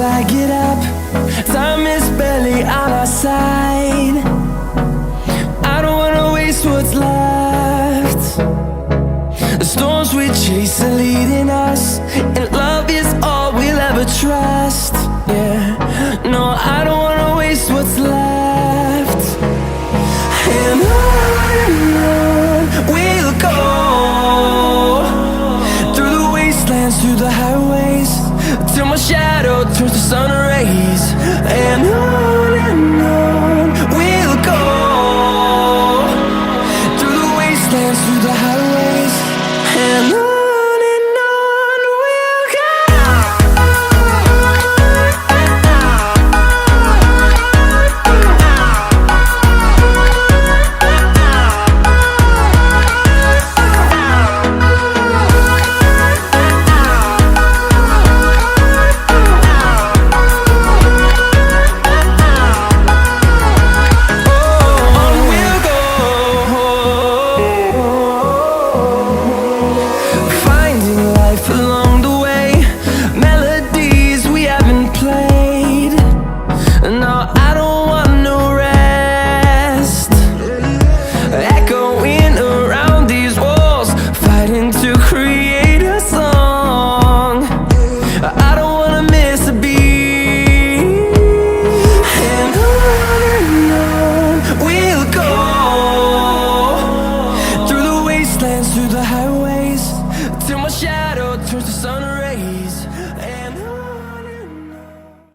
I get up. Time is barely on our side. I don't wanna waste what's left. The storms we chase are leading us, and love is all we'll ever trust. Yeah, no, I don't wanna waste what's left. And on we'll go, through the wastelands, through the highways, till my shadow turns to sun rays.